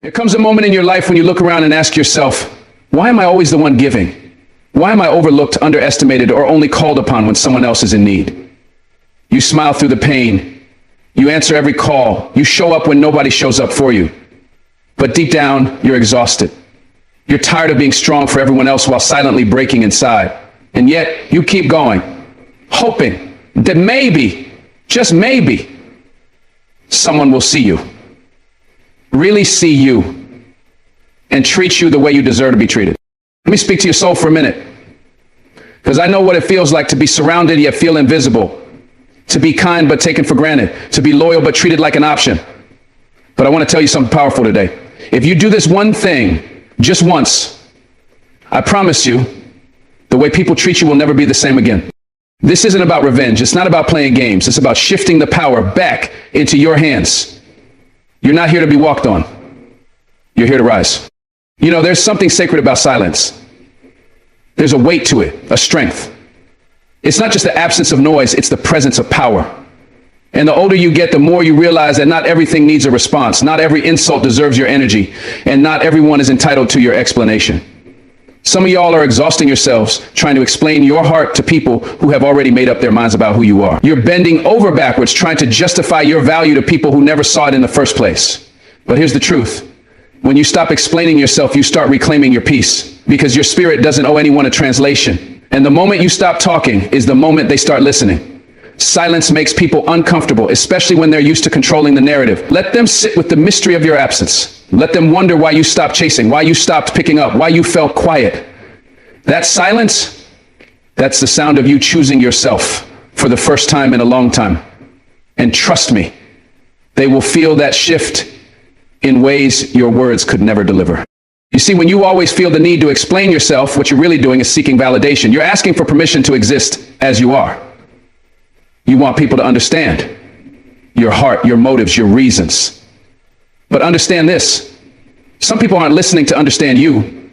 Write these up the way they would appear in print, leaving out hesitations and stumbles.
There comes a moment in your life when you look around and ask yourself, why am I always the one giving? Why am I overlooked, underestimated, or only called upon when someone else is in need? You smile through the pain. You answer every call. You show up when nobody shows up for you. But deep down, you're exhausted. You're tired of being strong for everyone else while silently breaking inside. And yet, you keep going, hoping that maybe, just maybe, someone will see you. Really see you and treat you the way you deserve to be treated. Let me speak to your soul for a minute, because I know what it feels like to be surrounded yet feel invisible, to be kind but taken for granted, to be loyal but treated like an option. But I want to tell you something powerful today. If you do this one thing just once, I promise you, the way people treat you will never be the same again. This isn't about revenge. It's not about playing games. It's about shifting the power back into your hands. You're not here to be walked on. You're here to rise. You know, there's something sacred about silence. There's a weight to it, a strength. It's not just the absence of noise, it's the presence of power. And the older you get, the more you realize that not everything needs a response. Not every insult deserves your energy, and not everyone is entitled to your explanation. Some of y'all are exhausting yourselves trying to explain your heart to people who have already made up their minds about who you are. You're bending over backwards trying to justify your value to people who never saw it in the first place. But here's the truth. When you stop explaining yourself, you start reclaiming your peace, because your spirit doesn't owe anyone a translation. And the moment you stop talking is the moment they start listening. Silence makes people uncomfortable, especially when they're used to controlling the narrative. Let them sit with the mystery of your absence. Let them wonder why you stopped chasing, why you stopped picking up, why you felt quiet. That silence, that's the sound of you choosing yourself for the first time in a long time. And trust me, they will feel that shift in ways your words could never deliver. You see, when you always feel the need to explain yourself, what you're really doing is seeking validation. You're asking for permission to exist as you are. You want people to understand your heart, your motives, your reasons. But understand this, some people aren't listening to understand you.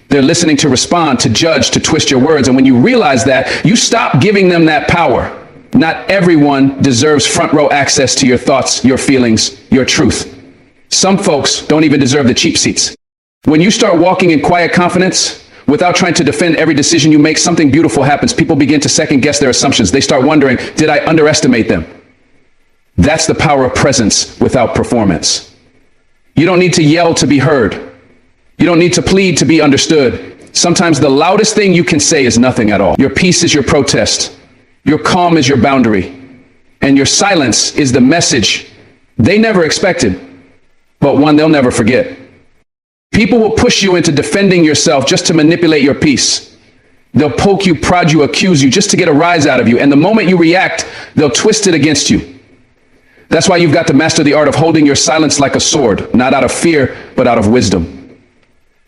They're listening to respond, to judge, to twist your words. And when you realize that, you stop giving them that power. Not everyone deserves front row access to your thoughts, your feelings, your truth. Some folks don't even deserve the cheap seats. When you start walking in quiet confidence, without trying to defend every decision you make, something beautiful happens. People begin to second guess their assumptions. They start wondering, did I underestimate them? That's the power of presence without performance. You don't need to yell to be heard. You don't need to plead to be understood. Sometimes the loudest thing you can say is nothing at all. Your peace is your protest. Your calm is your boundary. And your silence is the message they never expected, but one they'll never forget. People will push you into defending yourself just to manipulate your peace. They'll poke you, prod you, accuse you just to get a rise out of you. And the moment you react, they'll twist it against you. That's why you've got to master the art of holding your silence like a sword, not out of fear, but out of wisdom.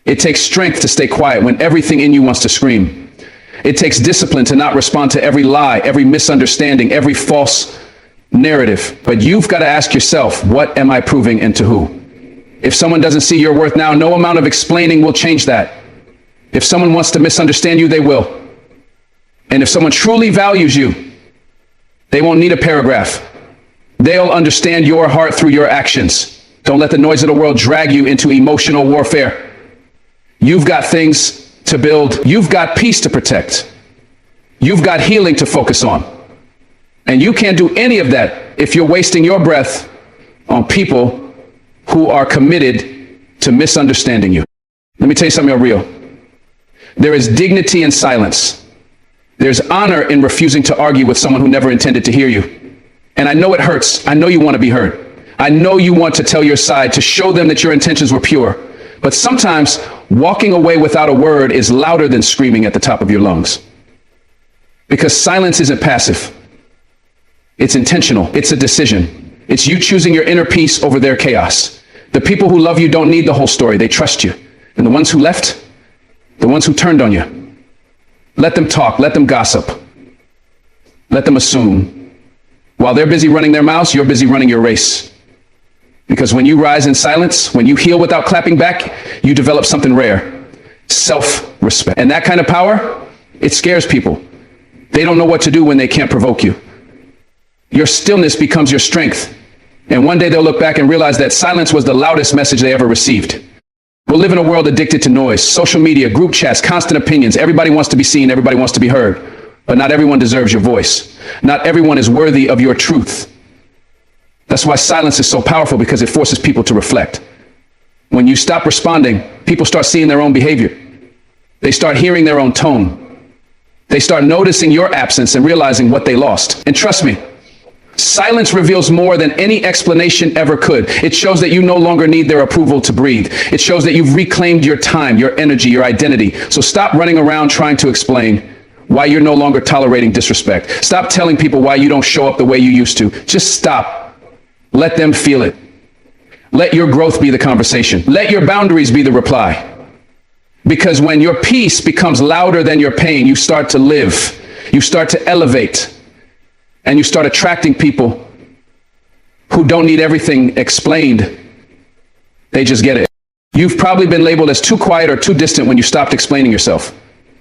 It takes strength to stay quiet when everything in you wants to scream. It takes discipline to not respond to every lie, every misunderstanding, every false narrative. But you've got to ask yourself, what am I proving and to who? If someone doesn't see your worth now, no amount of explaining will change that. If someone wants to misunderstand you, they will. And if someone truly values you, they won't need a paragraph. They'll understand your heart through your actions. Don't let the noise of the world drag you into emotional warfare. You've got things to build. You've got peace to protect. You've got healing to focus on. And you can't do any of that if you're wasting your breath on people who are committed to misunderstanding you. Let me tell you something real. There is dignity in silence. There's honor in refusing to argue with someone who never intended to hear you. And I know it hurts. I know you want to be heard. I know you want to tell your side, to show them that your intentions were pure. But sometimes walking away without a word is louder than screaming at the top of your lungs. Because silence isn't passive. It's intentional. It's a decision. It's you choosing your inner peace over their chaos. The people who love you don't need the whole story. They trust you. And the ones who left, the ones who turned on you, let them talk. Let them gossip. Let them assume. While they're busy running their mouths, you're busy running your race. Because when you rise in silence, when you heal without clapping back, you develop something rare, self-respect. And that kind of power, it scares people. They don't know what to do when they can't provoke you. Your stillness becomes your strength. And one day they'll look back and realize that silence was the loudest message they ever received. We'll live in a world addicted to noise, social media, group chats, constant opinions. Everybody wants to be seen, everybody wants to be heard. But not everyone deserves your voice. Not everyone is worthy of your truth. That's why silence is so powerful, because it forces people to reflect. When you stop responding, people start seeing their own behavior. They start hearing their own tone. They start noticing your absence and realizing what they lost. And trust me, silence reveals more than any explanation ever could. It shows that you no longer need their approval to breathe. It shows that you've reclaimed your time, your energy, your identity. So stop running around trying to explain why you're no longer tolerating disrespect. Stop telling people why you don't show up the way you used to. Just stop. Let them feel it. Let your growth be the conversation. Let your boundaries be the reply. Because when your peace becomes louder than your pain, you start to live. You start to elevate. And you start attracting people who don't need everything explained. They just get it. You've probably been labeled as too quiet or too distant when you stopped explaining yourself.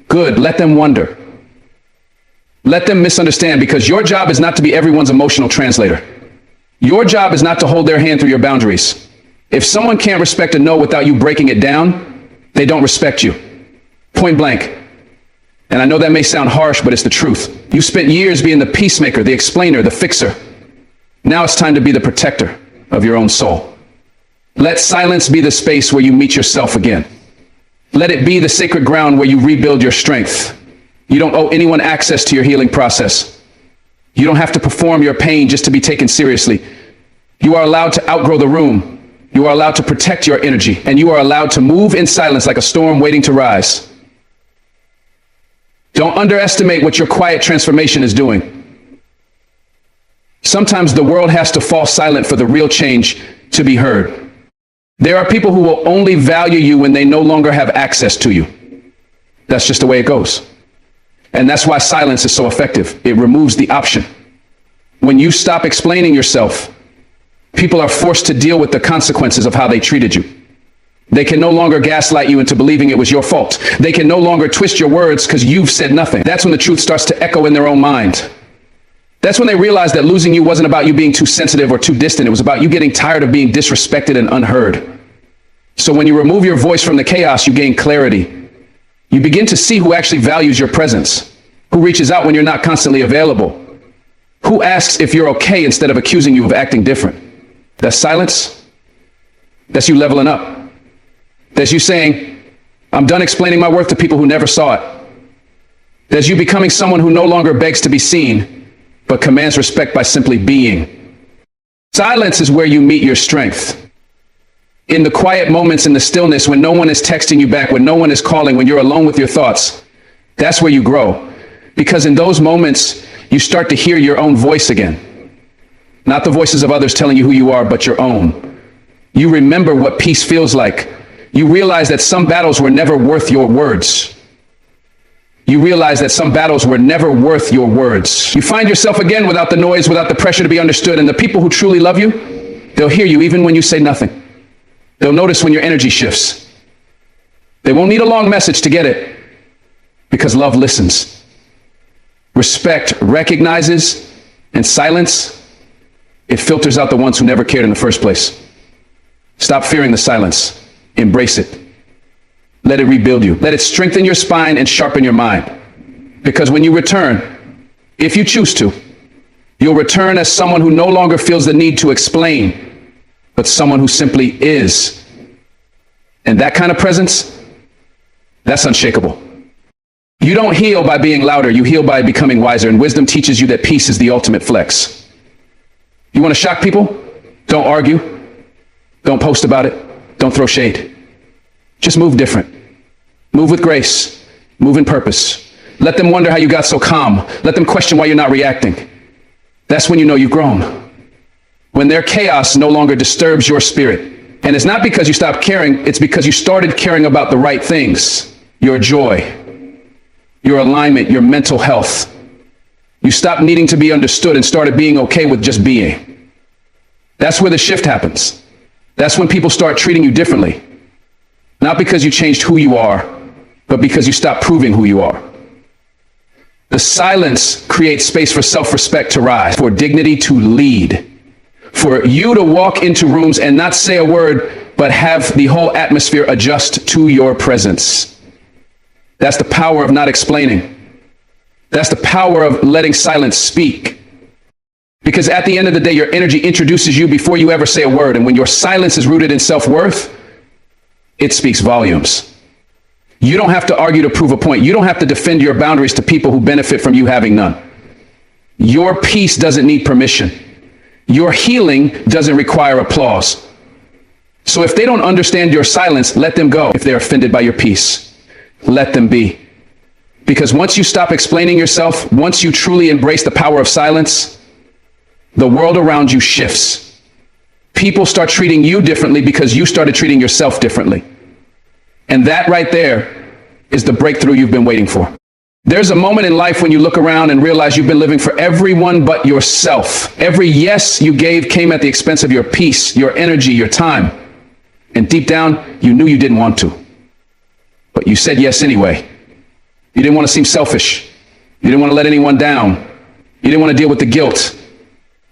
Good. Let them wonder. Let them misunderstand, because your job is not to be everyone's emotional translator. Your job is not to hold their hand through your boundaries. If someone can't respect a no without you breaking it down, they don't respect you. Point blank. And I know that may sound harsh, but it's the truth. You spent years being the peacemaker, the explainer, the fixer. Now it's time to be the protector of your own soul. Let silence be the space where you meet yourself again. Let it be the sacred ground where you rebuild your strength. You don't owe anyone access to your healing process. You don't have to perform your pain just to be taken seriously. You are allowed to outgrow the room. You are allowed to protect your energy, and you are allowed to move in silence like a storm waiting to rise. Don't underestimate what your quiet transformation is doing. Sometimes the world has to fall silent for the real change to be heard. There are people who will only value you when they no longer have access to you. That's just the way it goes. And that's why silence is so effective. It removes the option. When you stop explaining yourself, people are forced to deal with the consequences of how they treated you. They can no longer gaslight you into believing it was your fault. They can no longer twist your words because you've said nothing. That's when the truth starts to echo in their own mind. That's when they realize that losing you wasn't about you being too sensitive or too distant. It was about you getting tired of being disrespected and unheard. So when you remove your voice from the chaos, you gain clarity. You begin to see who actually values your presence, who reaches out when you're not constantly available, who asks if you're okay instead of accusing you of acting different. That's silence. That's you leveling up. That's you saying, I'm done explaining my worth to people who never saw it. That's you becoming someone who no longer begs to be seen, but commands respect by simply being. Silence is where you meet your strength. In the quiet moments, in the stillness, when no one is texting you back, when no one is calling, when you're alone with your thoughts, that's where you grow. Because in those moments, you start to hear your own voice again. Not the voices of others telling you who you are, but your own. You remember what peace feels like. You realize that some battles were never worth your words. You realize that some battles were never worth your words. You find yourself again without the noise, without the pressure to be understood. And the people who truly love you, they'll hear you even when you say nothing. They'll notice when your energy shifts. They won't need a long message to get it, because love listens. Respect recognizes, and silence, it filters out the ones who never cared in the first place. Stop fearing the silence. Embrace it. Let it rebuild you. Let it strengthen your spine and sharpen your mind. Because when you return, if you choose to, you'll return as someone who no longer feels the need to explain, but someone who simply is. And that kind of presence, that's unshakable. You don't heal by being louder, you heal by becoming wiser, and wisdom teaches you that peace is the ultimate flex. You want to shock people? Don't argue. Don't post about it. Don't throw shade. Just move different. Move with grace. Move in purpose. Let them wonder how you got so calm. Let them question why you're not reacting. That's when you know you've grown. When their chaos no longer disturbs your spirit. And it's not because you stopped caring, it's because you started caring about the right things. Your joy, your alignment, your mental health. You stopped needing to be understood and started being okay with just being. That's where the shift happens. That's when people start treating you differently. Not because you changed who you are, but because you stopped proving who you are. The silence creates space for self-respect to rise, for dignity to lead, for you to walk into rooms and not say a word, but have the whole atmosphere adjust to your presence. That's the power of not explaining. That's the power of letting silence speak. Because at the end of the day, your energy introduces you before you ever say a word. And when your silence is rooted in self-worth, it speaks volumes. You don't have to argue to prove a point. You don't have to defend your boundaries to people who benefit from you having none. Your peace doesn't need permission. Your healing doesn't require applause. So if they don't understand your silence, let them go. If they're offended by your peace, let them be. Because once you stop explaining yourself, once you truly embrace the power of silence, the world around you shifts. People start treating you differently because you started treating yourself differently. And that right there is the breakthrough you've been waiting for. There's a moment in life when you look around and realize you've been living for everyone but yourself. Every yes you gave came at the expense of your peace, your energy, your time. And deep down, you knew you didn't want to. But you said yes anyway. You didn't want to seem selfish. You didn't want to let anyone down. You didn't want to deal with the guilt.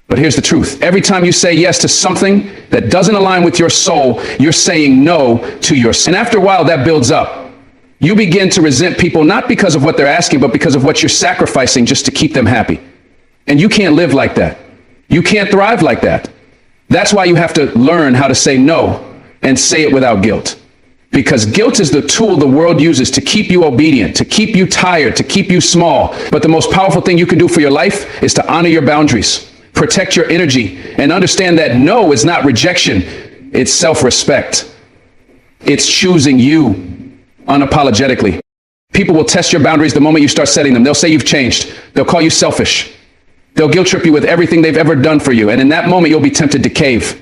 But here's the truth. Every time you say yes to something that doesn't align with your soul, you're saying no to yourself. And after a while, that builds up. You begin to resent people, not because of what they're asking, but because of what you're sacrificing just to keep them happy. And you can't live like that. You can't thrive like that. That's why you have to learn how to say no and say it without guilt. Because guilt is the tool the world uses to keep you obedient, to keep you tired, to keep you small. But the most powerful thing you can do for your life is to honor your boundaries, protect your energy, and understand that no is not rejection. It's self-respect. It's choosing you unapologetically. People will test your boundaries the moment you start setting them. They'll say you've changed. They'll call you selfish. They'll guilt trip you with everything they've ever done for you. And in that moment, you'll be tempted to cave,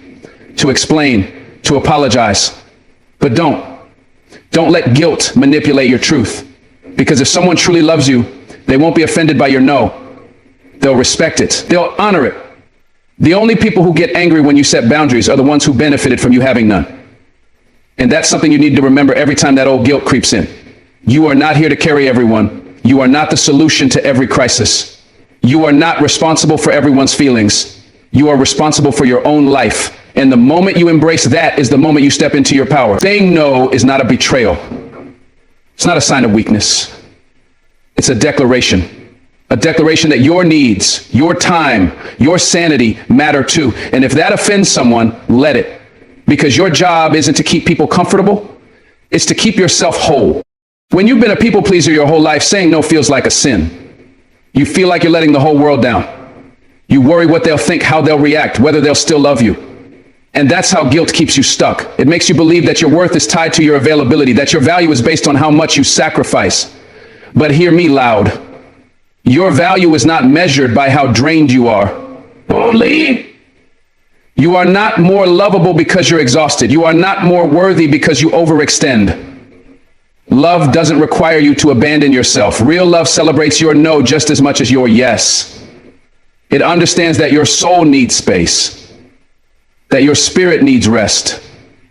to explain, to apologize. But don't let guilt manipulate your truth. Because if someone truly loves you, they won't be offended by your no. They'll respect it. They'll honor it. The only people who get angry when you set boundaries are the ones who benefited from you having none. And that's something you need to remember every time that old guilt creeps in. You are not here to carry everyone. You are not the solution to every crisis. You are not responsible for everyone's feelings. You are responsible for your own life. And the moment you embrace that is the moment you step into your power. Saying no is not a betrayal. It's not a sign of weakness. It's a declaration. A declaration that your needs, your time, your sanity matter too. And if that offends someone, let it. Because your job isn't to keep people comfortable. It's to keep yourself whole. When you've been a people pleaser your whole life, saying no feels like a sin. You feel like you're letting the whole world down. You worry what they'll think, how they'll react, whether they'll still love you. And that's how guilt keeps you stuck. It makes you believe that your worth is tied to your availability, that your value is based on how much you sacrifice. But hear me loud. Your value is not measured by how drained you are. Only you are not more lovable because you're exhausted. You are not more worthy because you overextend. Love doesn't require you to abandon yourself. Real love celebrates your no just as much as your yes. It understands that your soul needs space, that your spirit needs rest.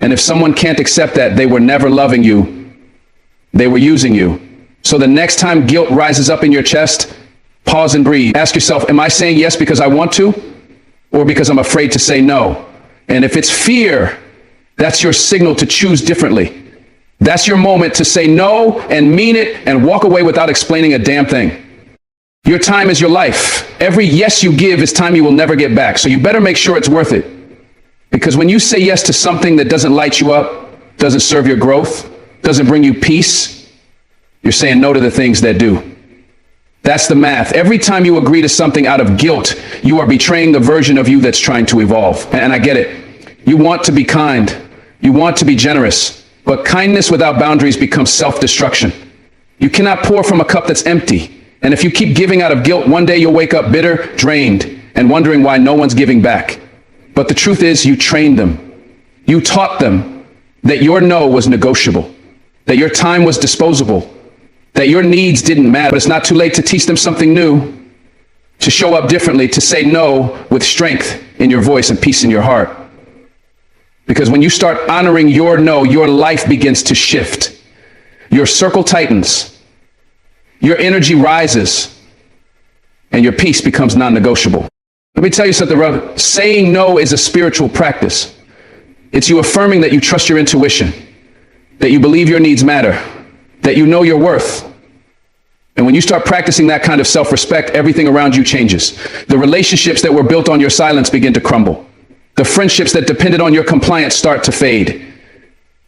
And if someone can't accept that, they were never loving you. They were using you. So the next time guilt rises up in your chest, pause and breathe. Ask yourself, am I saying yes because I want to, or because I'm afraid to say no? And if it's fear, that's your signal to choose differently. That's your moment to say no and mean it and walk away without explaining a damn thing. Your time is your life. Every yes you give is time you will never get back. So you better make sure it's worth it. Because when you say yes to something that doesn't light you up, doesn't serve your growth, doesn't bring you peace, you're saying no to the things that do. That's the math. Every time you agree to something out of guilt, you are betraying the version of you that's trying to evolve. And I get it. You want to be kind. You want to be generous. But kindness without boundaries becomes self-destruction. You cannot pour from a cup that's empty. And if you keep giving out of guilt, one day you'll wake up bitter, drained, and wondering why no one's giving back. But the truth is, you trained them. You taught them that your no was negotiable, that your time was disposable, that your needs didn't matter. But it's not too late to teach them something new, to show up differently, to say no with strength in your voice and peace in your heart. Because when you start honoring your no, your life begins to shift. Your circle tightens, your energy rises, and your peace becomes non-negotiable. Let me tell you something, brother. Saying no is a spiritual practice. It's you affirming that you trust your intuition, that you believe your needs matter, that you know your worth. And when you start practicing that kind of self-respect, everything around you changes. The relationships that were built on your silence begin to crumble. The friendships that depended on your compliance start to fade.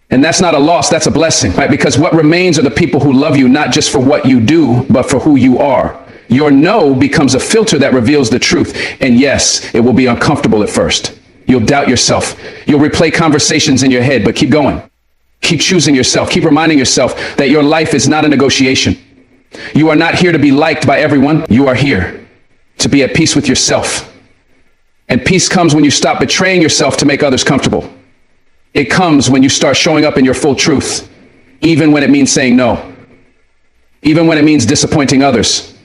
And that's not a loss, that's a blessing, right? Because what remains are the people who love you, not just for what you do, but for who you are. Your no becomes a filter that reveals the truth. And yes, it will be uncomfortable at first. You'll doubt yourself. You'll replay conversations in your head, but keep going. Keep choosing yourself. Keep reminding yourself that your life is not a negotiation. You are not here to be liked by everyone. You are here to be at peace with yourself. And peace comes when you stop betraying yourself to make others comfortable. It comes when you start showing up in your full truth, even when it means saying no, even when it means disappointing others,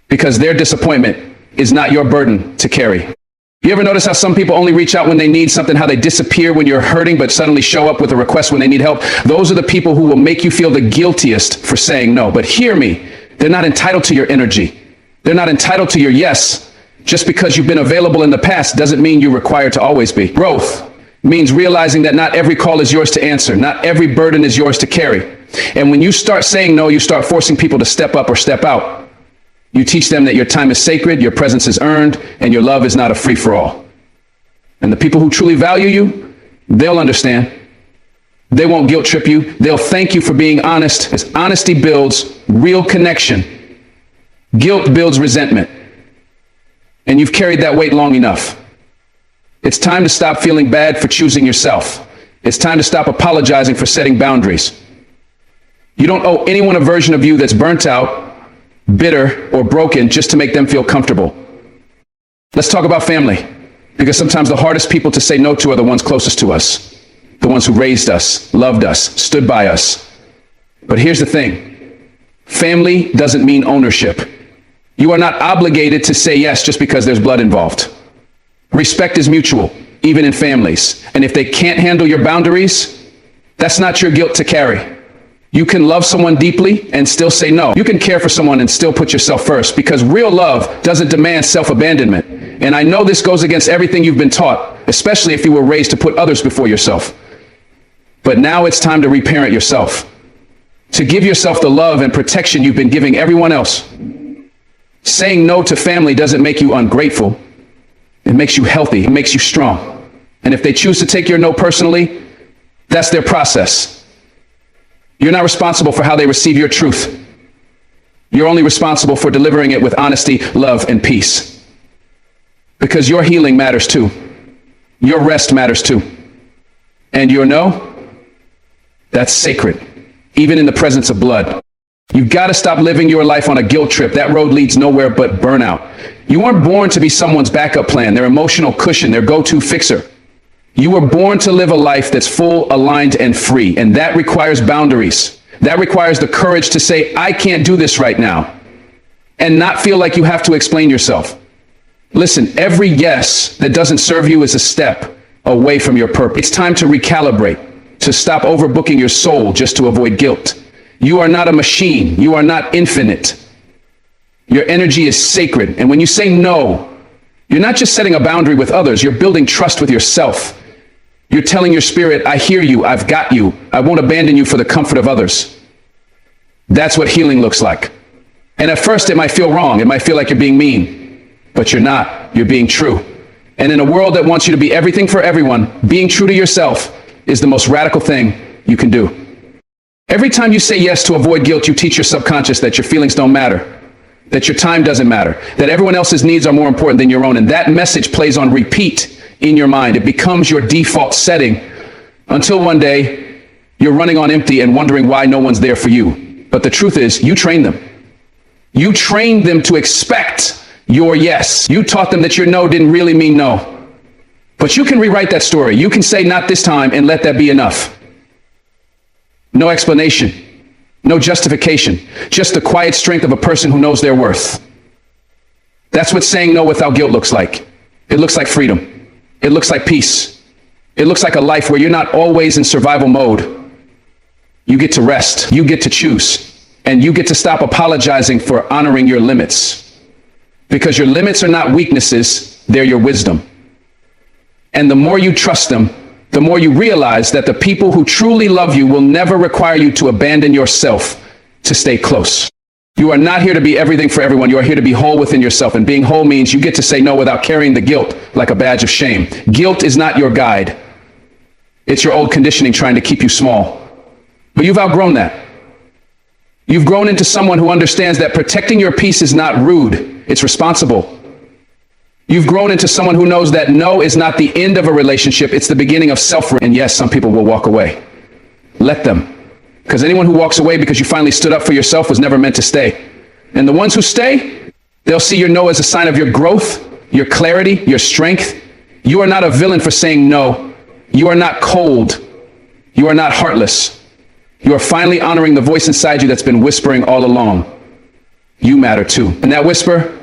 because their disappointment is not your burden to carry. You ever notice how some people only reach out when they need something, how they disappear when you're hurting, but suddenly show up with a request when they need help? Those are the people who will make you feel the guiltiest for saying no. But hear me, they're not entitled to your energy. They're not entitled to your yes. Just because you've been available in the past doesn't mean you're required to always be. Growth means realizing that not every call is yours to answer. Not every burden is yours to carry. And when you start saying no, you start forcing people to step up or step out. You teach them that your time is sacred, your presence is earned, and your love is not a free-for-all. And the people who truly value you, they'll understand. They won't guilt trip you. They'll thank you for being honest, as honesty builds real connection. Guilt builds resentment. And you've carried that weight long enough. It's time to stop feeling bad for choosing yourself. It's time to stop apologizing for setting boundaries. You don't owe anyone a version of you that's burnt out, bitter, or broken just to make them feel comfortable. Let's talk about family, because sometimes the hardest people to say no to are the ones closest to us, the ones who raised us, loved us, stood by us. But here's the thing. Family doesn't mean ownership. You are not obligated to say yes just because there's blood involved. Respect is mutual, even in families. And if they can't handle your boundaries, that's not your guilt to carry. You can love someone deeply and still say no. You can care for someone and still put yourself first, because real love doesn't demand self-abandonment. And I know this goes against everything you've been taught, especially if you were raised to put others before yourself. But now it's time to reparent yourself, to give yourself the love and protection you've been giving everyone else. Saying no to family doesn't make you ungrateful. It makes you healthy. It makes you strong. And if they choose to take your no personally, that's their process. You're not responsible for how they receive your truth. You're only responsible for delivering it with honesty, love, and peace. Because your healing matters too. Your rest matters too. And your no, that's sacred, even in the presence of blood. You've got to stop living your life on a guilt trip. That road leads nowhere but burnout. You weren't born to be someone's backup plan, their emotional cushion, their go-to fixer. You were born to live a life that's full, aligned, and free. And that requires boundaries. That requires the courage to say, I can't do this right now, and not feel like you have to explain yourself. Listen, every yes that doesn't serve you is a step away from your purpose. It's time to recalibrate, to stop overbooking your soul just to avoid guilt. You are not a machine. You are not infinite. Your energy is sacred. And when you say no, you're not just setting a boundary with others. You're building trust with yourself. You're telling your spirit, I hear you, I've got you, I won't abandon you for the comfort of others. That's what healing looks like. And at first it might feel wrong, it might feel like you're being mean, but you're not, you're being true. And in a world that wants you to be everything for everyone, being true to yourself is the most radical thing you can do. Every time you say yes to avoid guilt, you teach your subconscious that your feelings don't matter, that your time doesn't matter, that everyone else's needs are more important than your own. And that message plays on repeat in your mind. It becomes your default setting until one day you're running on empty and wondering why no one's there for you. But the truth is, you trained them. You trained them to expect your yes. You taught them that your no didn't really mean no. But you can rewrite that story. You can say not this time and let that be enough. No explanation, no justification, just the quiet strength of a person who knows their worth. That's what saying no without guilt looks like. It looks like freedom. It looks like peace. It looks like a life where you're not always in survival mode. You get to rest. You get to choose. And you get to stop apologizing for honoring your limits. Because your limits are not weaknesses, they're your wisdom. And the more you trust them, the more you realize that the people who truly love you will never require you to abandon yourself to stay close. You are not here to be everything for everyone. You are here to be whole within yourself. And being whole means you get to say no without carrying the guilt like a badge of shame. Guilt is not your guide. It's your old conditioning trying to keep you small. But you've outgrown that. You've grown into someone who understands that protecting your peace is not rude. It's responsible. You've grown into someone who knows that no is not the end of a relationship. It's the beginning of self. And yes, some people will walk away. Let them. Because anyone who walks away because you finally stood up for yourself was never meant to stay. And the ones who stay, they'll see your no as a sign of your growth, your clarity, your strength. You are not a villain for saying no. You are not cold. You are not heartless. You are finally honoring the voice inside you that's been whispering all along. You matter too. And that whisper,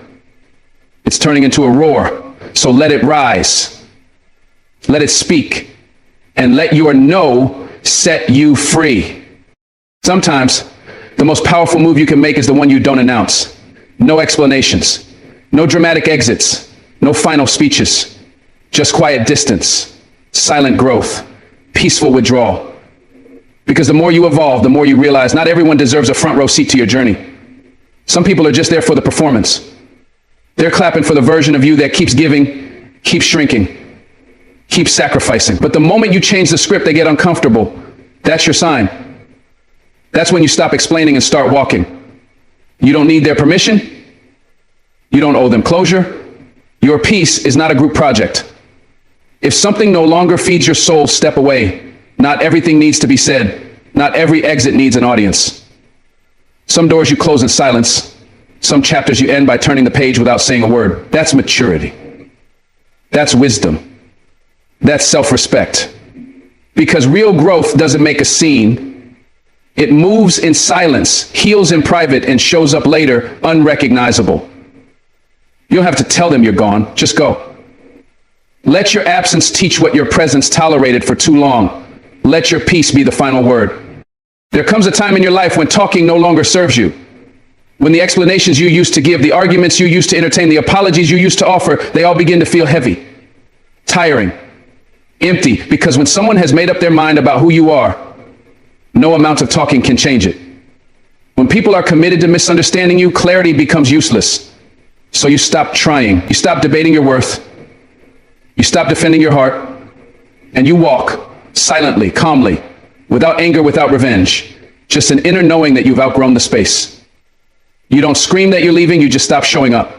it's turning into a roar. So let it rise. Let it speak. And let your no set you free. Sometimes the most powerful move you can make is the one you don't announce. No explanations. No dramatic exits. No final speeches. Just quiet distance. Silent growth. Peaceful withdrawal. Because the more you evolve, the more you realize not everyone deserves a front row seat to your journey. Some people are just there for the performance. They're clapping for the version of you that keeps giving, keeps shrinking, keeps sacrificing. But the moment you change the script, they get uncomfortable. That's your sign. That's when you stop explaining and start walking. You don't need their permission. You don't owe them closure. Your peace is not a group project. If something no longer feeds your soul, step away. Not everything needs to be said. Not every exit needs an audience. Some doors you close in silence. Some chapters you end by turning the page without saying a word. That's maturity. That's wisdom. That's self-respect. Because real growth doesn't make a scene. It moves in silence, heals in private, and shows up later unrecognizable. You don't have to tell them you're gone. Just go. Let your absence teach what your presence tolerated for too long. Let your peace be the final word. There comes a time in your life when talking no longer serves you. When the explanations you used to give, the arguments you used to entertain, the apologies you used to offer, they all begin to feel heavy, tiring, empty. Because when someone has made up their mind about who you are, no amount of talking can change it. When people are committed to misunderstanding you, clarity becomes useless. So you stop trying. You stop debating your worth. You stop defending your heart. And you walk silently, calmly, without anger, without revenge. Just an inner knowing that you've outgrown the space. You don't scream that you're leaving, you just stop showing up.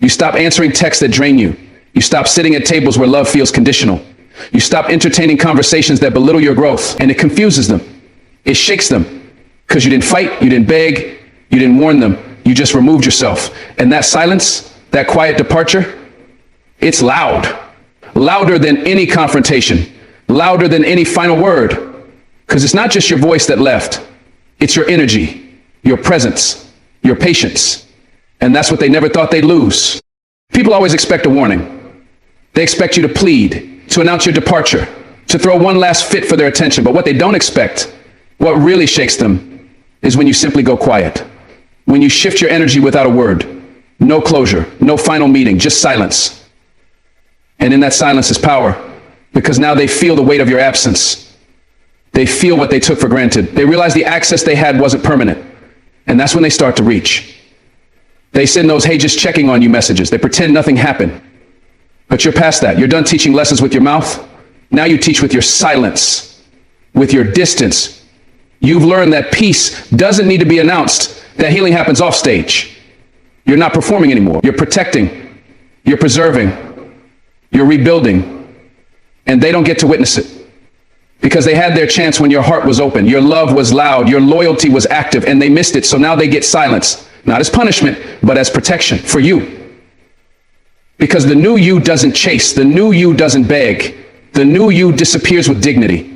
You stop answering texts that drain you. You stop sitting at tables where love feels conditional. You stop entertaining conversations that belittle your growth, and it confuses them. It shakes them. Because you didn't fight, you didn't beg, you didn't warn them. You just removed yourself. And that silence, that quiet departure, it's loud. Louder than any confrontation. Louder than any final word. Because it's not just your voice that left. It's your energy, your presence, your patience. And that's what they never thought they'd lose. People always expect a warning. They expect you to plead, to announce your departure, to throw one last fit for their attention. But what they don't expect, what really shakes them, is when you simply go quiet. When you shift your energy without a word. No closure, no final meeting, just silence. And in that silence is power. Because now they feel the weight of your absence. They feel what they took for granted. They realize the access they had wasn't permanent. And that's when they start to reach. They send those "hey, just checking on you" messages. They pretend nothing happened. But you're past that. You're done teaching lessons with your mouth. Now you teach with your silence, with your distance. You've learned that peace doesn't need to be announced, that healing happens off stage. You're not performing anymore. You're protecting. You're preserving. You're rebuilding. And they don't get to witness it. Because they had their chance when your heart was open. Your love was loud. Your loyalty was active. And they missed it. So now they get silence. Not as punishment, but as protection for you. Because the new you doesn't chase. The new you doesn't beg. The new you disappears with dignity.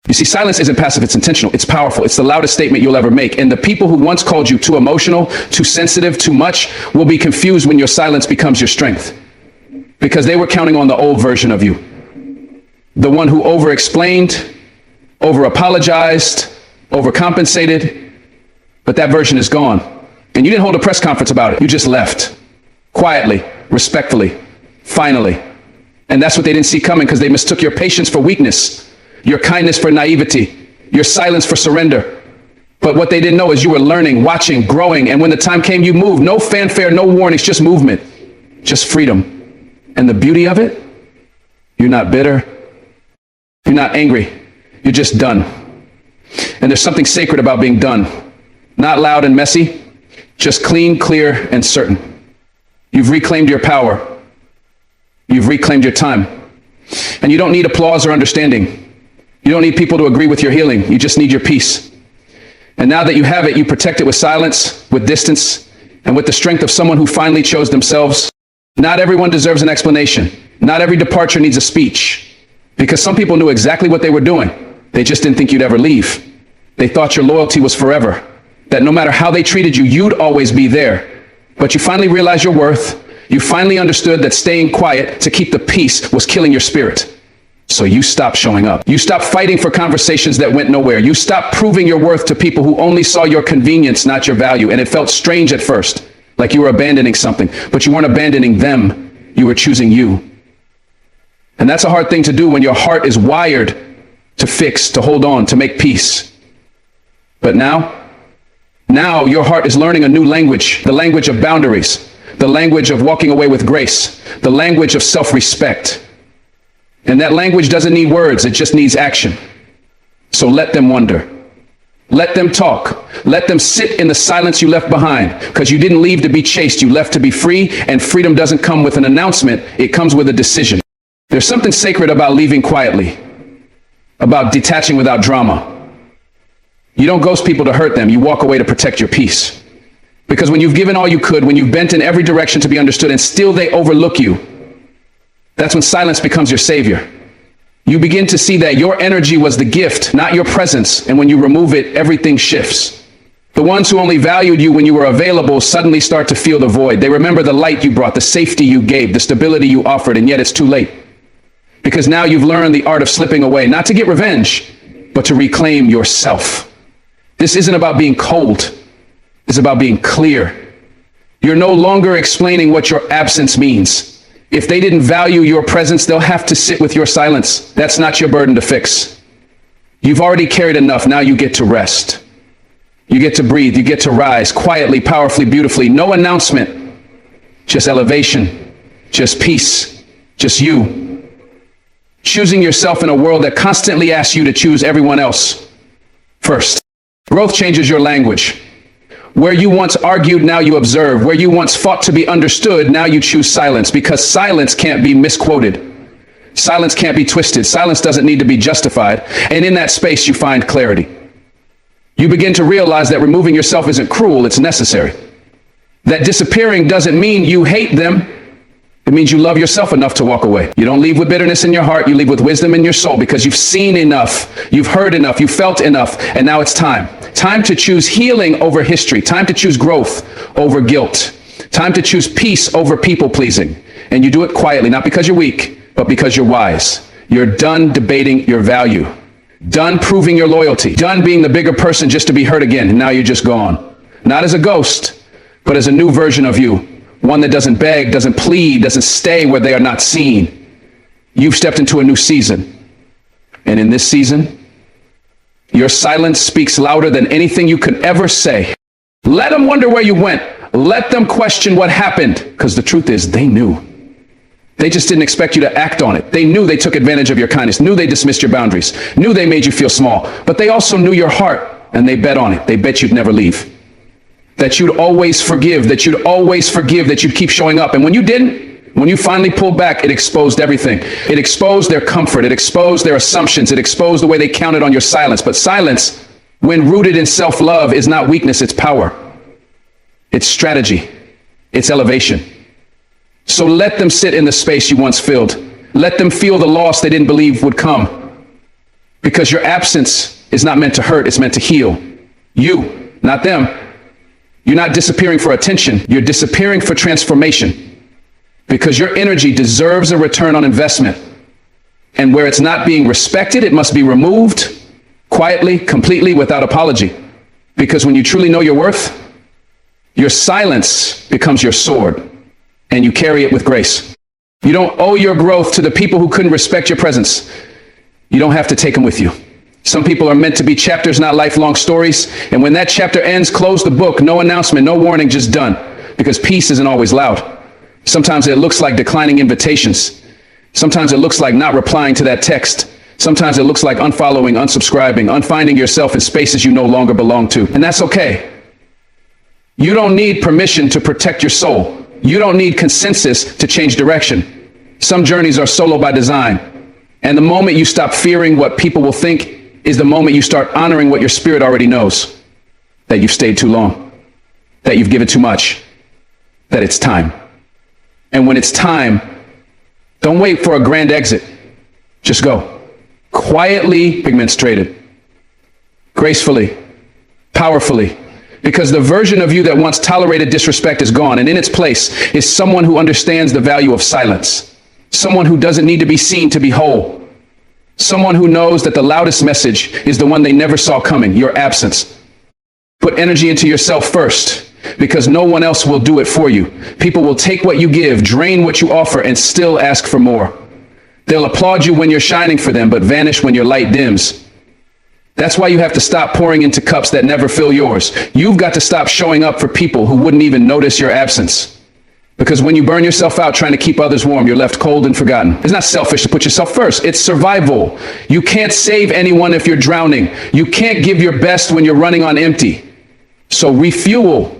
You see, silence isn't passive, it's intentional, it's powerful, it's the loudest statement you'll ever make. And the people who once called you too emotional, too sensitive, too much, will be confused when your silence becomes your strength. Because they were counting on the old version of you. The one who over-explained, over-apologized, overcompensated. But that version is gone. And you didn't hold a press conference about it. You just left. Quietly, respectfully, finally. And that's what they didn't see coming, because they mistook your patience for weakness, your kindness for naivety, your silence for surrender. But what they didn't know is you were learning, watching, growing, and when the time came, you moved. No fanfare, no warnings, just movement, just freedom. And the beauty of it, you're not bitter, you're not angry, you're just done. And there's something sacred about being done. Not loud and messy, just clean, clear, and certain. You've reclaimed your power. You've reclaimed your time. And you don't need applause or understanding. You don't need people to agree with your healing. You just need your peace. And now that you have it, you protect it with silence, with distance, and with the strength of someone who finally chose themselves. Not everyone deserves an explanation. Not every departure needs a speech. Because some people knew exactly what they were doing. They just didn't think you'd ever leave. They thought your loyalty was forever. That no matter how they treated you, you'd always be there. But you finally realized your worth. You finally understood that staying quiet to keep the peace was killing your spirit. So you stopped showing up. You stopped fighting for conversations that went nowhere. You stopped proving your worth to people who only saw your convenience, not your value. And it felt strange at first, like you were abandoning something. But you weren't abandoning them. You were choosing you. And that's a hard thing to do when your heart is wired to fix, to hold on, to make peace. But now your heart is learning a new language, the language of boundaries, the language of walking away with grace, the language of self-respect. And that language doesn't need words, it just needs action. So let them wonder. Let them talk. Let them sit in the silence you left behind, because you didn't leave to be chased, you left to be free, and freedom doesn't come with an announcement, it comes with a decision. There's something sacred about leaving quietly, about detaching without drama. You don't ghost people to hurt them, you walk away to protect your peace. Because when you've given all you could, when you've bent in every direction to be understood, and still they overlook you, that's when silence becomes your savior. You begin to see that your energy was the gift, not your presence, and when you remove it, everything shifts. The ones who only valued you when you were available suddenly start to feel the void. They remember the light you brought, the safety you gave, the stability you offered, and yet it's too late. Because now you've learned the art of slipping away, not to get revenge, but to reclaim yourself. This isn't about being cold. It's about being clear. You're no longer explaining what your absence means. If they didn't value your presence, they'll have to sit with your silence. That's not your burden to fix. You've already carried enough. Now you get to rest. You get to breathe. You get to rise quietly, powerfully, beautifully. No announcement. Just elevation. Just peace. Just you. Choosing yourself in a world that constantly asks you to choose everyone else first. Growth changes your language. Where you once argued, now you observe. Where you once fought to be understood, now you choose silence, because silence can't be misquoted. Silence can't be twisted. Silence doesn't need to be justified. And in that space, you find clarity. You begin to realize that removing yourself isn't cruel, it's necessary. That disappearing doesn't mean you hate them. It means you love yourself enough to walk away. You don't leave with bitterness in your heart, you leave with wisdom in your soul, because you've seen enough, you've heard enough, you've felt enough, and now it's time. Time to choose healing over history, time to choose growth over guilt, time to choose peace over people-pleasing. And you do it quietly, not because you're weak, but because you're wise. You're done debating your value, done proving your loyalty, done being the bigger person just to be hurt again, and now you're just gone. Not as a ghost, but as a new version of you. One that doesn't beg, doesn't plead, doesn't stay where they are not seen. You've stepped into a new season. And in this season, your silence speaks louder than anything you could ever say. Let them wonder where you went. Let them question what happened. Because the truth is, they knew. They just didn't expect you to act on it. They knew they took advantage of your kindness, knew they dismissed your boundaries, knew they made you feel small. But they also knew your heart, and they bet on it. They bet you'd never leave. That you'd always forgive, that you'd keep showing up. And when you didn't, when you finally pulled back, it exposed everything. It exposed their comfort. It exposed their assumptions. It exposed the way they counted on your silence. But silence, when rooted in self-love, is not weakness, it's power. It's strategy. It's elevation. So let them sit in the space you once filled. Let them feel the loss they didn't believe would come. Because your absence is not meant to hurt, it's meant to heal. You, not them. You're not disappearing for attention, you're disappearing for transformation. Because your energy deserves a return on investment. And where it's not being respected, it must be removed, quietly, completely, without apology. Because when you truly know your worth, Your silence becomes your sword, and you carry it with grace. You don't owe your growth to the people who couldn't respect your presence. You don't have to take them with you. Some people are meant to be chapters, not lifelong stories. And when that chapter ends, close the book. No announcement, no warning, just done. Because peace isn't always loud. Sometimes it looks like declining invitations. Sometimes it looks like not replying to that text. Sometimes it looks like unfollowing, unsubscribing, unfinding yourself in spaces you no longer belong to. And that's okay. You don't need permission to protect your soul. You don't need consensus to change direction. Some journeys are solo by design. And the moment you stop fearing what people will think is the moment you start honoring what your spirit already knows. That you've stayed too long. That you've given too much. That it's time. And when it's time, don't wait for a grand exit. Just go. Quietly, pigment-strated, gracefully, powerfully. Because the version of you that once tolerated disrespect is gone, and in its place is someone who understands the value of silence. Someone who doesn't need to be seen to be whole. Someone who knows that the loudest message is the one they never saw coming, your absence. Put energy into yourself first, because no one else will do it for you. People will take what you give, drain what you offer, and still ask for more. They'll applaud you when you're shining for them, but vanish when your light dims. That's why you have to stop pouring into cups that never fill yours. You've got to stop showing up for people who wouldn't even notice your absence. Because when you burn yourself out trying to keep others warm, you're left cold and forgotten. It's not selfish to put yourself first. It's survival. You can't save anyone if you're drowning. You can't give your best when you're running on empty. So refuel,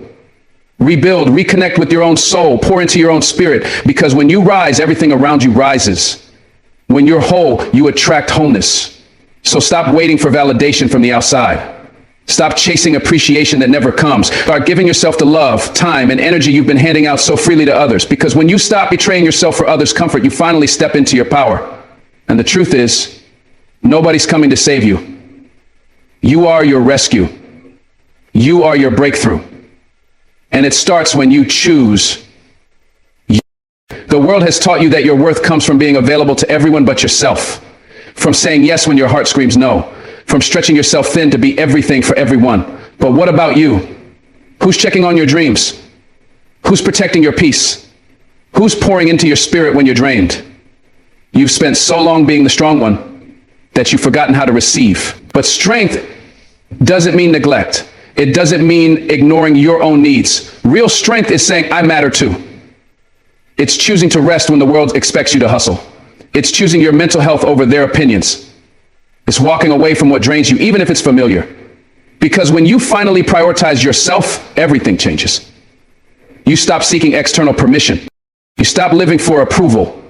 rebuild, reconnect with your own soul, pour into your own spirit. Because when you rise, everything around you rises. When you're whole, you attract wholeness. So stop waiting for validation from the outside. Stop chasing appreciation that never comes. Start giving yourself the love, time, and energy you've been handing out so freely to others. Because when you stop betraying yourself for others' comfort, you finally step into your power. And the truth is, nobody's coming to save you. You are your rescue. You are your breakthrough. And it starts when you choose you. The world has taught you that your worth comes from being available to everyone but yourself. From saying yes when your heart screams no. From stretching yourself thin to be everything for everyone. But what about you? Who's checking on your dreams? Who's protecting your peace? Who's pouring into your spirit when you're drained? You've spent so long being the strong one that you've forgotten how to receive. But strength doesn't mean neglect. It doesn't mean ignoring your own needs. Real strength is saying, I matter too. It's choosing to rest when the world expects you to hustle. It's choosing your mental health over their opinions. It's walking away from what drains you, even if it's familiar. Because when you finally prioritize yourself, everything changes. You stop seeking external permission. You stop living for approval.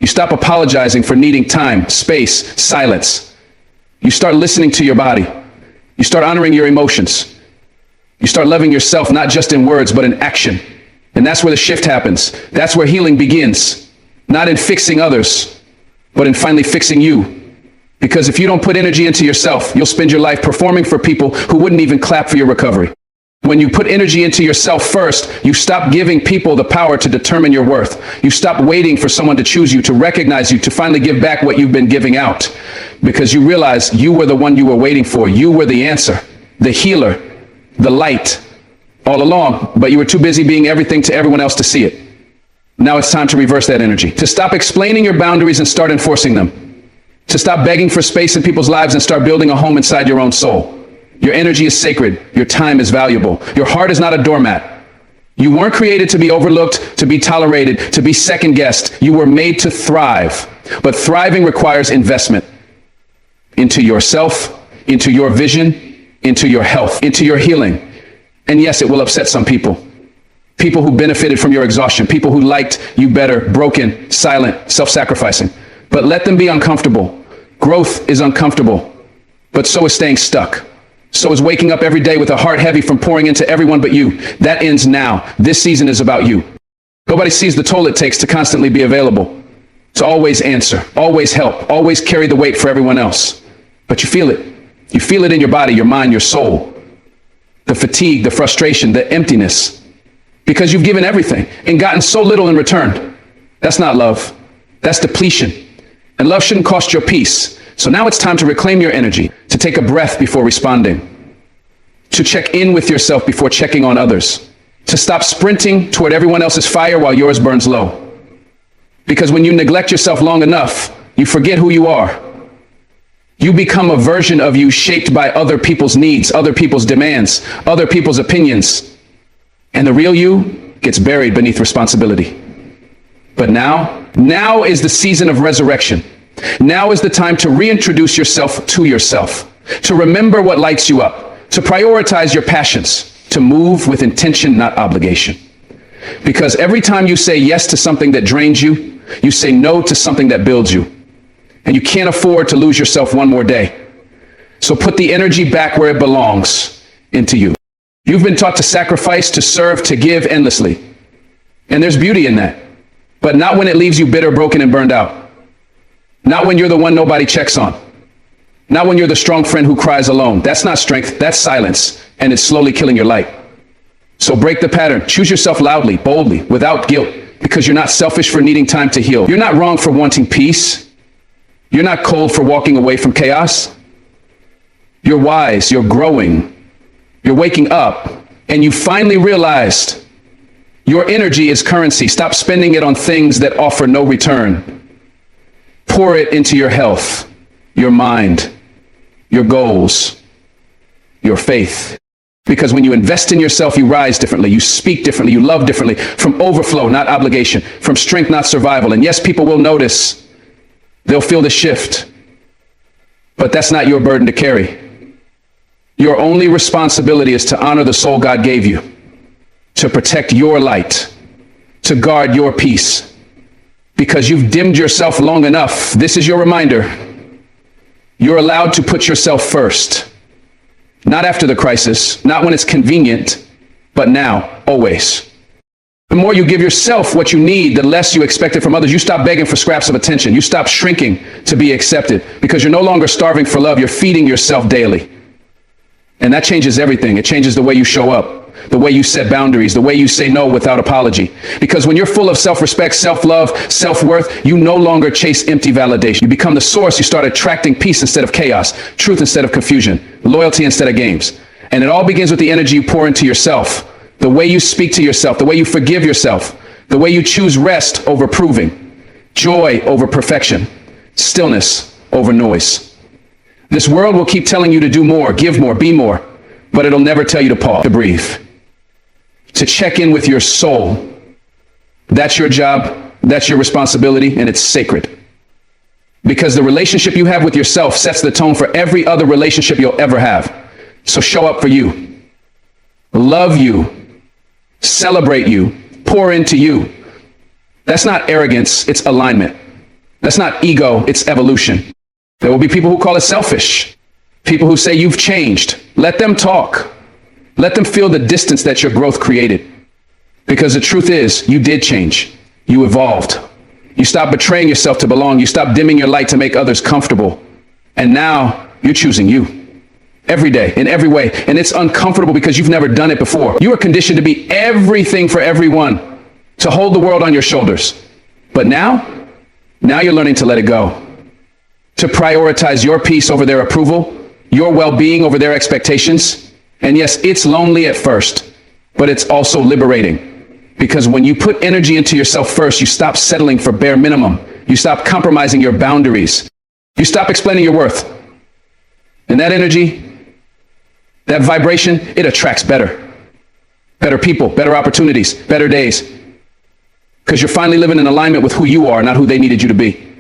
You stop apologizing for needing time, space, silence. You start listening to your body. You start honoring your emotions. You start loving yourself, not just in words, but in action. And that's where the shift happens. That's where healing begins. Not in fixing others, but in finally fixing you. Because if you don't put energy into yourself, you'll spend your life performing for people who wouldn't even clap for your recovery. When you put energy into yourself first, you stop giving people the power to determine your worth. You stop waiting for someone to choose you, to recognize you, to finally give back what you've been giving out. Because you realize you were the one you were waiting for. You were the answer, the healer, the light all along. But you were too busy being everything to everyone else to see it. Now it's time to reverse that energy, to stop explaining your boundaries and start enforcing them. To stop begging for space in people's lives and start building a home inside your own soul. Your energy is sacred. Your time is valuable. Your heart is not a doormat. You weren't created to be overlooked, to be tolerated, to be second-guessed. You were made to thrive. But thriving requires investment into yourself, into your vision, into your health, into your healing. And yes, it will upset some people. People who benefited from your exhaustion, people who liked you better, broken, silent, self-sacrificing. But let them be uncomfortable. Growth is uncomfortable, but so is staying stuck. So is waking up every day with a heart heavy from pouring into everyone but you. That ends now. This season is about you. Nobody sees the toll it takes to constantly be available, to always answer, always help, always carry the weight for everyone else. But you feel it. You feel it in your body, your mind, your soul. The fatigue, the frustration, the emptiness. Because you've given everything and gotten so little in return. That's not love. That's depletion. And love shouldn't cost your peace. So now it's time to reclaim your energy, to take a breath before responding, to check in with yourself before checking on others, To stop sprinting toward everyone else's fire while yours burns low. Because when you neglect yourself long enough, you forget who you are. You become a version of you shaped by other people's needs, other people's demands, other people's opinions. And the real you gets buried beneath responsibility. But now is the season of resurrection. Now is the time to reintroduce yourself to yourself, to remember what lights you up, to prioritize your passions, to move with intention, not obligation. Because every time you say yes to something that drains you, you say no to something that builds you. And you can't afford to lose yourself one more day. So put the energy back where it belongs, into you. You've been taught to sacrifice, to serve, to give endlessly. And there's beauty in that. But not when it leaves you bitter, broken, and burned out. Not when you're the one nobody checks on. Not when you're the strong friend who cries alone. That's not strength, that's silence. And it's slowly killing your light. So break the pattern. Choose yourself loudly, boldly, without guilt. Because you're not selfish for needing time to heal. You're not wrong for wanting peace. You're not cold for walking away from chaos. You're wise, you're growing, you're waking up, and you finally realized your energy is currency. Stop spending it on things that offer no return. Pour it into your health, your mind, your goals, your faith. Because when you invest in yourself, you rise differently, you speak differently, you love differently, from overflow, not obligation, from strength, not survival. And yes, people will notice. They'll feel the shift, but that's not your burden to carry. Your only responsibility is to honor the soul God gave you, to protect your light, to guard your peace. Because you've dimmed yourself long enough, this is your reminder. You're allowed to put yourself first, not after the crisis, not when it's convenient, but now, always. The more you give yourself what you need, the less you expect it from others. You stop begging for scraps of attention. You stop shrinking to be accepted because you're no longer starving for love. You're feeding yourself daily. And that changes everything. It changes the way you show up, the way you set boundaries, the way you say no without apology. Because when you're full of self-respect, self-love, self-worth, you no longer chase empty validation. You become the source. You start attracting peace instead of chaos, truth instead of confusion, loyalty instead of games. And it all begins with the energy you pour into yourself. The way you speak to yourself, the way you forgive yourself, the way you choose rest over proving, joy over perfection, stillness over noise. This world will keep telling you to do more, give more, be more, but it'll never tell you to pause, to breathe, to check in with your soul. That's your job, that's your responsibility, and it's sacred. Because the relationship you have with yourself sets the tone for every other relationship you'll ever have. So show up for you, love you, celebrate you, pour into you. That's not arrogance, it's alignment. That's not ego, it's evolution. There will be people who call it selfish. People who say you've changed. Let them talk. Let them feel the distance that your growth created. Because the truth is, you did change. You evolved. You stopped betraying yourself to belong. You stopped dimming your light to make others comfortable. And now you're choosing you. Every day, in every way. And it's uncomfortable because you've never done it before. You are conditioned to be everything for everyone, to hold the world on your shoulders. But now you're learning to let it go. To prioritize your peace over their approval, your well-being over their expectations. And yes, it's lonely at first, but it's also liberating. Because when you put energy into yourself first, you stop settling for bare minimum. You stop compromising your boundaries. You stop explaining your worth. And that energy, that vibration, it attracts better people, better opportunities, better days. Because you're finally living in alignment with who you are, not who they needed you to be.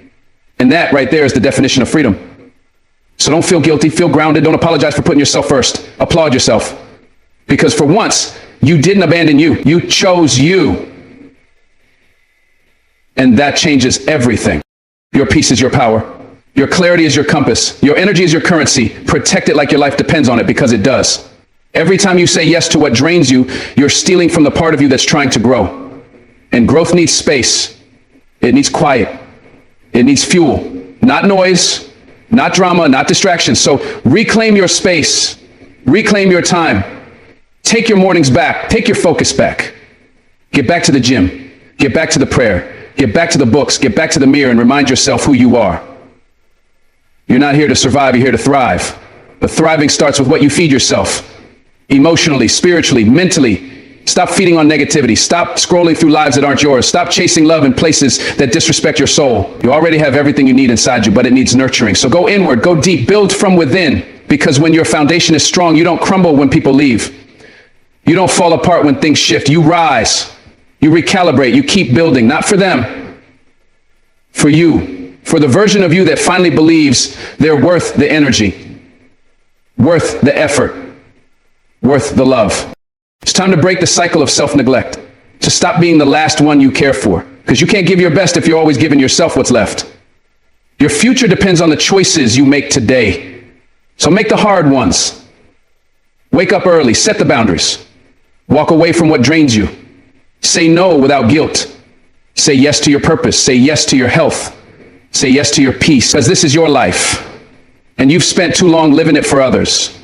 And that right there is the definition of freedom. So don't feel guilty, feel grounded. Don't apologize for putting yourself first. Applaud yourself. Because for once, you didn't abandon you. You chose you. And that changes everything. Your peace is your power. Your clarity is your compass. Your energy is your currency. Protect it like your life depends on it, because it does. Every time you say yes to what drains you, you're stealing from the part of you that's trying to grow. And growth needs space. It needs quiet. It needs fuel. Not noise, not drama, not distraction. So reclaim your space. Reclaim your time. Take your mornings back. Take your focus back. Get back to the gym. Get back to the prayer. Get back to the books. Get back to the mirror and remind yourself who you are. You're not here to survive, you're here to thrive. But thriving starts with what you feed yourself. Emotionally, spiritually, mentally. Stop feeding on negativity. Stop scrolling through lives that aren't yours. Stop chasing love in places that disrespect your soul. You already have everything you need inside you, but it needs nurturing. So go inward, go deep, build from within, because when your foundation is strong, you don't crumble when people leave. You don't fall apart when things shift. You rise, you recalibrate, you keep building, not for them, for you, for the version of you that finally believes they're worth the energy, worth the effort, worth the love. It's time to break the cycle of self-neglect, to stop being the last one you care for, because you can't give your best if you're always giving yourself what's left. Your future depends on the choices you make today. So make the hard ones. Wake up early, set the boundaries. Walk away from what drains you. Say no without guilt. Say yes to your purpose. Say yes to your health. Say yes to your peace, because this is your life. And you've spent too long living it for others.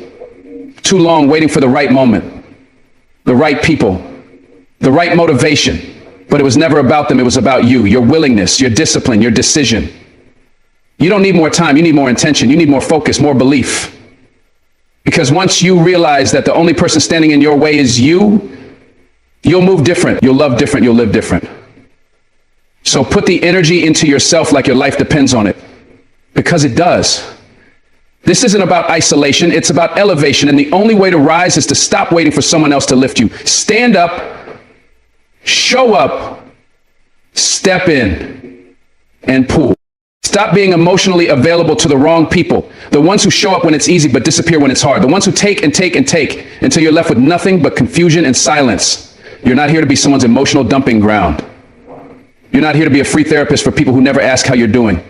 Too long waiting for the right moment. The right people, the right motivation, but it was never about them, it was about you, your willingness, your discipline, your decision. You don't need more time, you need more intention, you need more focus, more belief. Because once you realize that the only person standing in your way is you, you'll move different, you'll love different, you'll live different. So put the energy into yourself like your life depends on it, because it does. This isn't about isolation, it's about elevation, and the only way to rise is to stop waiting for someone else to lift you. Stand up, show up, step in, and pull. Stop being emotionally available to the wrong people, the ones who show up when it's easy but disappear when it's hard, the ones who take and take and take until you're left with nothing but confusion and silence. You're not here to be someone's emotional dumping ground. You're not here to be a free therapist for people who never ask how you're doing.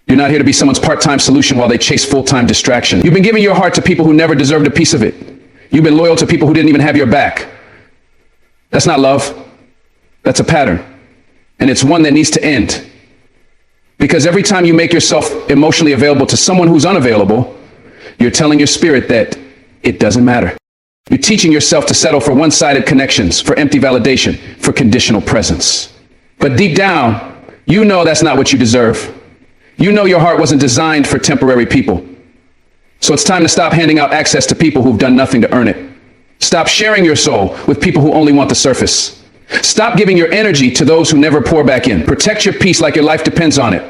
You're not here to be someone's part-time solution while they chase full-time distraction. You've been giving your heart to people who never deserved a piece of it. You've been loyal to people who didn't even have your back. That's not love. That's a pattern. And it's one that needs to end. Because every time you make yourself emotionally available to someone who's unavailable, you're telling your spirit that it doesn't matter. You're teaching yourself to settle for one-sided connections, for empty validation, for conditional presence. But deep down, you know that's not what you deserve. You know your heart wasn't designed for temporary people. So it's time to stop handing out access to people who've done nothing to earn it. Stop sharing your soul with people who only want the surface. Stop giving your energy to those who never pour back in. Protect your peace like your life depends on it,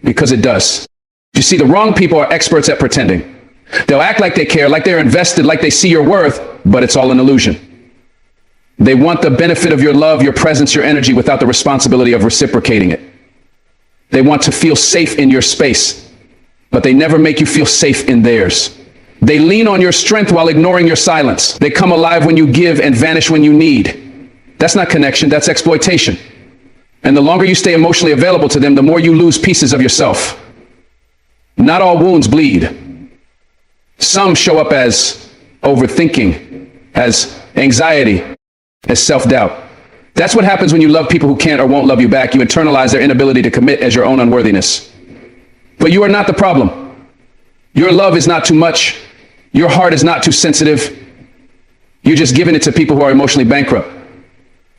because it does. You see, the wrong people are experts at pretending. They'll act like they care, like they're invested, like they see your worth, but it's all an illusion. They want the benefit of your love, your presence, your energy without the responsibility of reciprocating it. They want to feel safe in your space, but they never make you feel safe in theirs. They lean on your strength while ignoring your silence. They come alive when you give and vanish when you need. That's not connection, that's exploitation. And the longer you stay emotionally available to them, the more you lose pieces of yourself. Not all wounds bleed. Some show up as overthinking, as anxiety, as self-doubt. That's what happens when you love people who can't or won't love you back. You internalize their inability to commit as your own unworthiness. But you are not the problem. Your love is not too much. Your heart is not too sensitive. You're just giving it to people who are emotionally bankrupt.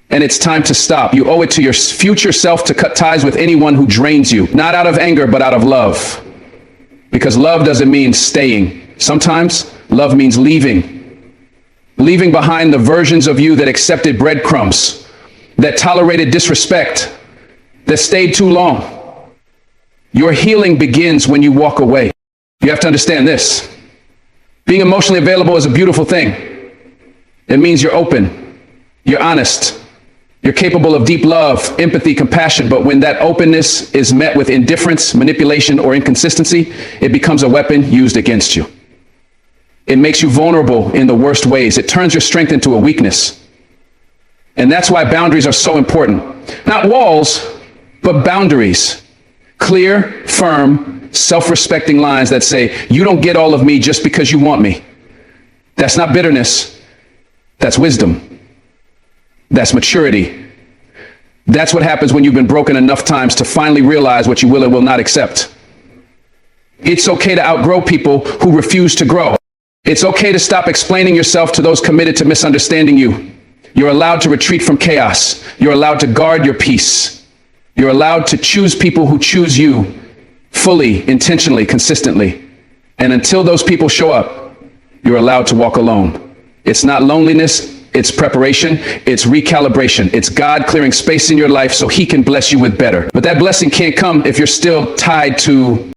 And it's time to stop. You owe it to your future self to cut ties with anyone who drains you, not out of anger, but out of love. Because love doesn't mean staying. Sometimes love means leaving. Leaving behind the versions of you that accepted breadcrumbs, that tolerated disrespect, that stayed too long. Your healing begins when you walk away. You have to understand this. Being emotionally available is a beautiful thing. It means you're open, you're honest, you're capable of deep love, empathy, compassion, but when that openness is met with indifference, manipulation, or inconsistency, it becomes a weapon used against you. It makes you vulnerable in the worst ways. It turns your strength into a weakness. And that's why boundaries are so important. Not walls, but boundaries. Clear, firm, self-respecting lines that say, you don't get all of me just because you want me. That's not bitterness. That's wisdom. That's maturity. That's what happens when you've been broken enough times to finally realize what you will and will not accept. It's okay to outgrow people who refuse to grow. It's okay to stop explaining yourself to those committed to misunderstanding you. You're allowed to retreat from chaos. You're allowed to guard your peace. You're allowed to choose people who choose you fully, intentionally, consistently. And until those people show up, you're allowed to walk alone. It's not loneliness, It's preparation. It's recalibration. It's God clearing space in your life so he can bless you with better. But that blessing can't come if you're still tied to